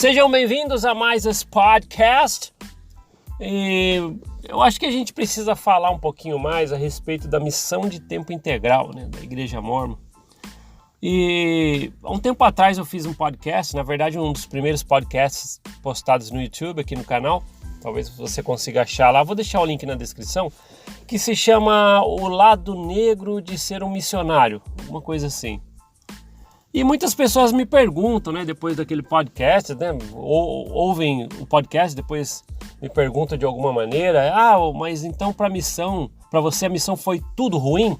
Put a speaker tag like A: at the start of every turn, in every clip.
A: Sejam bem-vindos a mais esse podcast. E eu acho que a gente precisa falar um pouquinho mais a respeito da missão de tempo integral, né, da Igreja Mórmon. E há um tempo atrás eu fiz um podcast, na verdade um dos primeiros podcasts postados no YouTube aqui no canal. Talvez você consiga achar lá, vou deixar o link na descrição, que se chama O Lado Negro de Ser um Missionário, alguma coisa assim. E muitas pessoas me perguntam, né, depois daquele podcast, né, ouvem o podcast, depois me perguntam de alguma maneira, mas então para você a missão foi tudo ruim?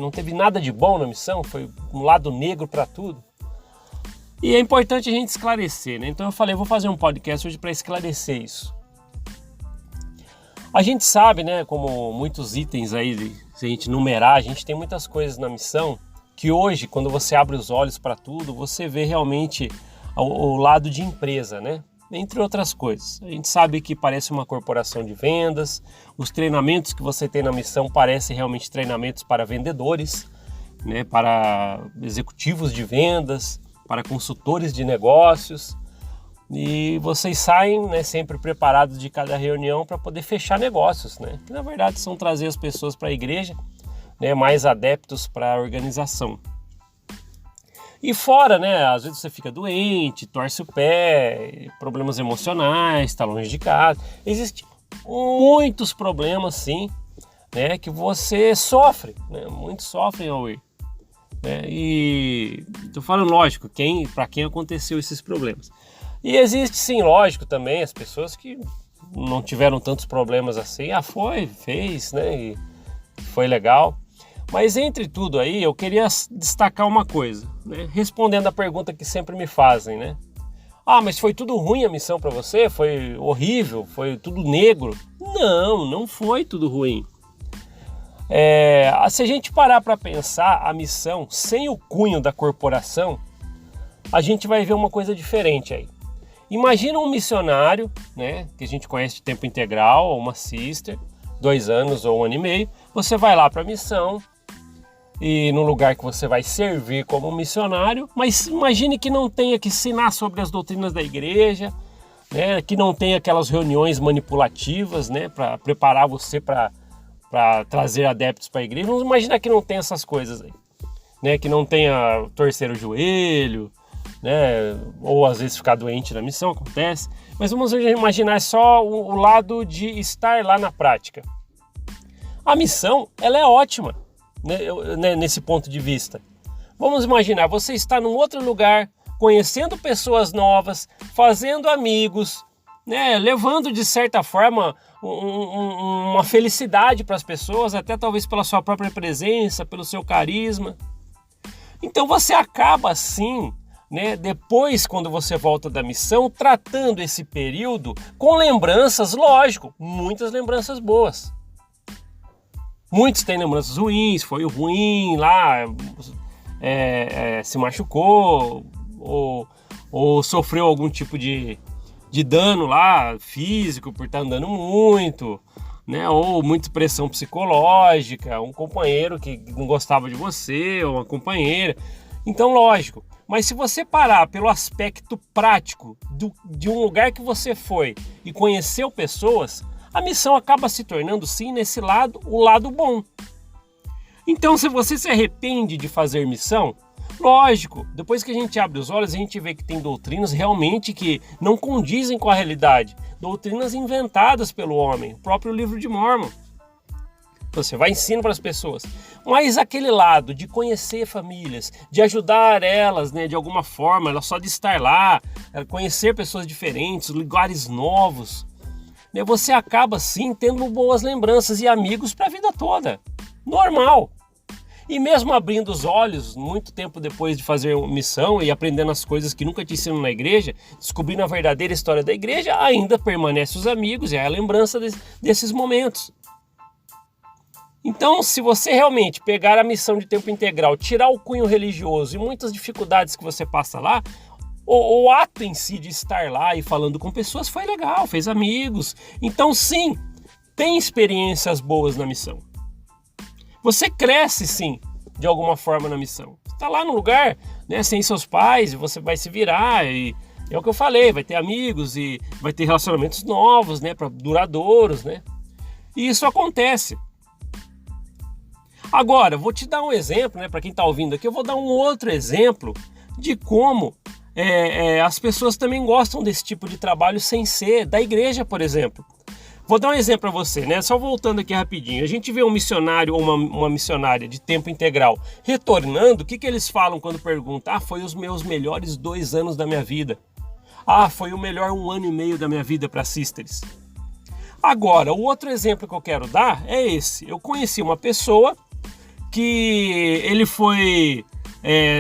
A: Não teve nada de bom na missão? Foi um lado negro para tudo? E é importante a gente esclarecer, né? Então eu falei, vou fazer um podcast hoje para esclarecer isso. A gente sabe, né, como muitos itens aí, se a gente numerar, a gente tem muitas coisas na missão que hoje, quando você abre os olhos para tudo, você vê realmente o lado de empresa, né? Entre outras coisas. A gente sabe que parece uma corporação de vendas, os treinamentos que você tem na missão parecem realmente treinamentos para vendedores, né? Para executivos de vendas, para consultores de negócios. E vocês saem, né, sempre preparados de cada reunião para poder fechar negócios, né? Que na verdade são trazer as pessoas para a igreja, né, mais adeptos para a organização. E fora, né, às vezes você fica doente, torce o pé, problemas emocionais, está longe de casa. Existem muitos problemas, sim, né, que você sofre, né, muitos sofrem ao ir. Né, e estou falando, lógico, para quem aconteceu esses problemas. E existe, sim, lógico, também as pessoas que não tiveram tantos problemas assim. Fez, né, e foi legal. Mas entre tudo aí, eu queria destacar uma coisa, né? Respondendo a pergunta que sempre me fazem, né? Mas foi tudo ruim a missão para você? Foi horrível? Foi tudo negro? Não foi tudo ruim. Se a gente parar para pensar a missão sem o cunho da corporação, a gente vai ver uma coisa diferente aí. Imagina um missionário, né, que a gente conhece de tempo integral, ou uma sister, 2 anos ou 1 ano e meio, você vai lá para a missão, e no lugar que você vai servir como missionário, mas imagine que não tenha que ensinar sobre as doutrinas da igreja, né, que não tenha aquelas reuniões manipulativas, né, para preparar você para trazer adeptos para a igreja. Vamos imaginar que não tem essas coisas aí, né, que não tenha torcer o joelho, né, ou às vezes ficar doente na missão, acontece. Mas vamos imaginar só o lado de estar lá na prática. A missão, ela é ótima, né, nesse ponto de vista. Vamos imaginar, você está num outro lugar, conhecendo pessoas novas, fazendo amigos, né, levando de certa forma uma felicidade para as pessoas, até talvez pela sua própria presença, pelo seu carisma. Então você acaba assim, né, depois quando você volta da missão, tratando esse período com lembranças, lógico, muitas lembranças boas. Muitos têm lembranças ruins, foi ruim lá, se machucou ou sofreu algum tipo de dano lá físico por estar andando muito, né? Ou muita pressão psicológica, um companheiro que não gostava de você, ou uma companheira. Então, lógico, mas se você parar pelo aspecto prático de um lugar que você foi e conheceu pessoas, a missão acaba se tornando, sim, nesse lado, o lado bom. Então, se você se arrepende de fazer missão, lógico, depois que a gente abre os olhos, a gente vê que tem doutrinas realmente que não condizem com a realidade. Doutrinas inventadas pelo homem, o próprio livro de Mórmon. Você vai ensinar para as pessoas. Mas aquele lado de conhecer famílias, de ajudar elas, né, de alguma forma, ela só de estar lá, conhecer pessoas diferentes, lugares novos, né, você acaba sim tendo boas lembranças e amigos para a vida toda. Normal. E mesmo abrindo os olhos, muito tempo depois de fazer missão e aprendendo as coisas que nunca te ensinam na igreja, descobrindo a verdadeira história da igreja, ainda permanece os amigos e a lembrança desses momentos. Então, se você realmente pegar a missão de tempo integral, tirar o cunho religioso e muitas dificuldades que você passa lá, o ato em si de estar lá e falando com pessoas foi legal, fez amigos. Então, sim, tem experiências boas na missão. Você cresce, sim, de alguma forma na missão. Você está lá no lugar, né, sem seus pais, e você vai se virar e É o que eu falei, vai ter amigos e vai ter relacionamentos novos, né, duradouros, né? E isso acontece. Agora, vou te dar um exemplo, né, para quem está ouvindo aqui, eu vou dar um outro exemplo de como as pessoas também gostam desse tipo de trabalho sem ser da igreja, por exemplo. Vou dar um exemplo para você, né? Só voltando aqui rapidinho. A gente vê um missionário ou uma missionária de tempo integral retornando, o que eles falam quando perguntam? Ah, foi os meus melhores 2 anos da minha vida. Ah, foi o melhor 1 ano e meio da minha vida para Sisters. Agora, o outro exemplo que eu quero dar é esse. Eu conheci uma pessoa que ele foi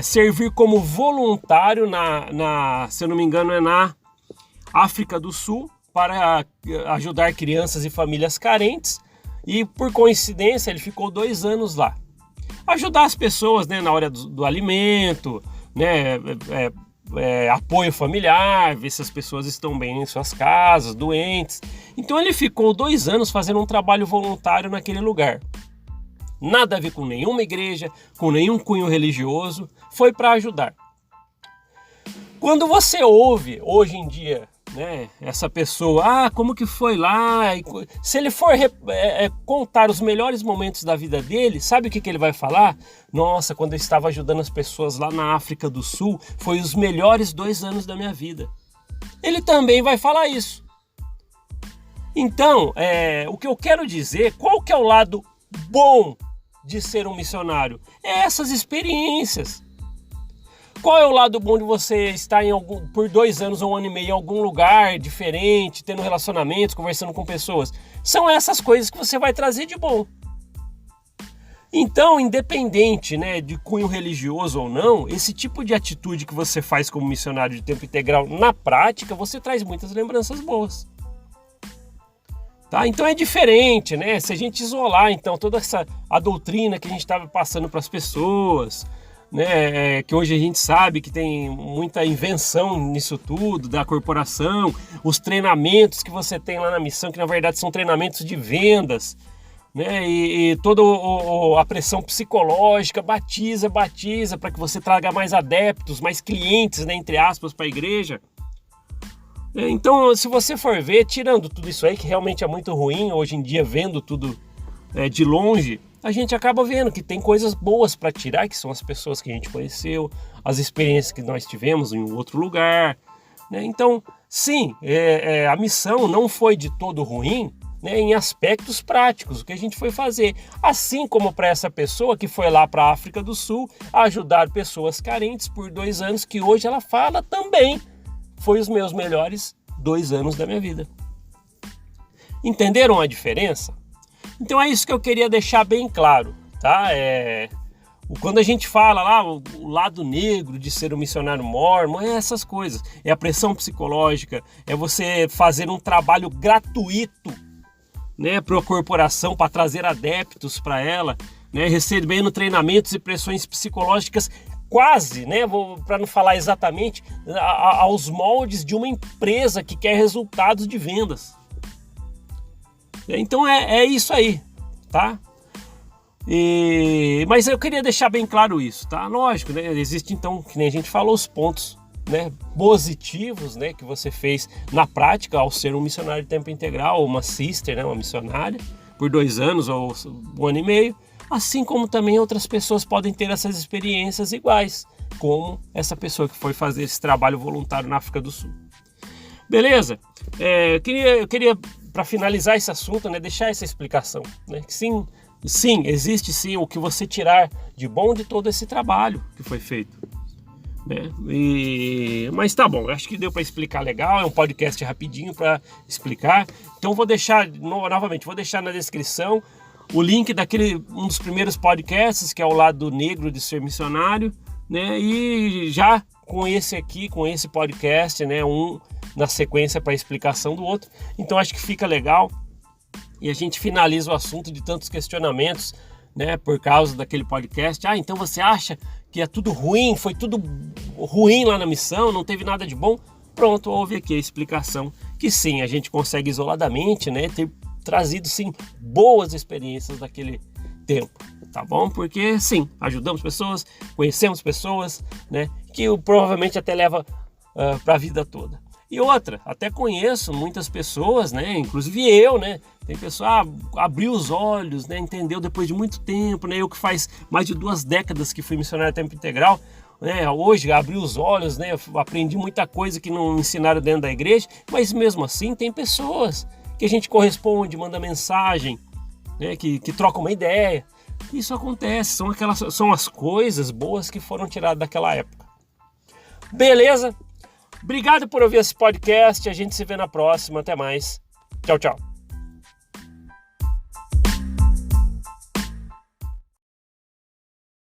A: servir como voluntário se eu não me engano, é na África do Sul, para ajudar crianças e famílias carentes, e por coincidência ele ficou 2 anos lá. Ajudar as pessoas, né, na hora do alimento, né, apoio familiar, ver se as pessoas estão bem em suas casas, doentes. Então ele ficou 2 anos fazendo um trabalho voluntário naquele lugar. Nada a ver com nenhuma igreja, com nenhum cunho religioso, foi para ajudar. Quando você ouve hoje em dia, né, essa pessoa, como que foi lá? Se ele for contar os melhores momentos da vida dele, sabe o que ele vai falar? Nossa, quando eu estava ajudando as pessoas lá na África do Sul, foi os melhores 2 anos da minha vida. Ele também vai falar isso. Então, o que eu quero dizer, qual que é o lado bom de ser um missionário? É essas experiências. Qual é o lado bom de você estar por 2 anos ou 1 ano e meio em algum lugar diferente, tendo relacionamentos, conversando com pessoas? São essas coisas que você vai trazer de bom. Então, independente, né, de cunho religioso ou não, esse tipo de atitude que você faz como missionário de tempo integral, na prática, você traz muitas lembranças boas. Tá? Então é diferente, né? Se a gente isolar então toda a doutrina que a gente estava passando para as pessoas, né, que hoje a gente sabe que tem muita invenção nisso tudo, da corporação, os treinamentos que você tem lá na missão, que na verdade são treinamentos de vendas, né, e toda a pressão psicológica, batiza, para que você traga mais adeptos, mais clientes, né, entre aspas, para a igreja. Então, se você for ver, tirando tudo isso aí, que realmente é muito ruim, hoje em dia, vendo tudo de longe, a gente acaba vendo que tem coisas boas para tirar, que são as pessoas que a gente conheceu, as experiências que nós tivemos em outro lugar, né? Então, sim, a missão não foi de todo ruim, né, em aspectos práticos, o que a gente foi fazer. Assim como para essa pessoa que foi lá para a África do Sul ajudar pessoas carentes por 2 anos, que hoje ela fala também, foi os meus melhores 2 anos da minha vida. Entenderam a diferença? Então é isso que eu queria deixar bem claro, tá? Quando a gente fala lá o lado negro de ser um missionário mórmon, é essas coisas. É a pressão psicológica, é você fazer um trabalho gratuito, né, para a corporação, para trazer adeptos para ela, né, recebendo treinamentos e pressões psicológicas quase, né, para não falar exatamente, aos moldes de uma empresa que quer resultados de vendas. Então é isso aí, tá? Mas eu queria deixar bem claro isso, tá? Lógico, né? Existe então, que nem a gente falou, os pontos, né, positivos, né, que você fez na prática ao ser um missionário de tempo integral, ou uma sister, né, uma missionária, por 2 anos ou 1 ano e meio, assim como também outras pessoas podem ter essas experiências iguais, como essa pessoa que foi fazer esse trabalho voluntário na África do Sul. Beleza? Eu queria para finalizar esse assunto, né, deixar essa explicação, né, que sim, existe sim o que você tirar de bom de todo esse trabalho que foi feito, né? Mas tá bom, acho que deu para explicar legal, é um podcast rapidinho para explicar. Então vou deixar na descrição o link um dos primeiros podcasts, que é o lado negro de ser missionário, né? E já com esse podcast, né, na sequência para a explicação do outro. Então acho que fica legal e a gente finaliza o assunto de tantos questionamentos, né, por causa daquele podcast. Então você acha que é tudo ruim, foi tudo ruim lá na missão, não teve nada de bom? Pronto, houve aqui a explicação que sim, a gente consegue isoladamente, né, ter trazido sim boas experiências daquele tempo, tá bom? Porque sim, ajudamos pessoas, conhecemos pessoas, né, que provavelmente até leva para a vida toda. E outra, até conheço muitas pessoas, né, inclusive eu, né, tem pessoa abriu os olhos, né, entendeu depois de muito tempo, né, eu que faz mais de 2 décadas que fui missionário a tempo integral, né, hoje abri os olhos, né, aprendi muita coisa que não ensinaram dentro da igreja, mas mesmo assim tem pessoas que a gente corresponde, manda mensagem, né, que troca uma ideia. Isso acontece, são as coisas boas que foram tiradas daquela época. Beleza? Obrigado por ouvir esse podcast, a gente se vê na próxima, até mais. Tchau, tchau.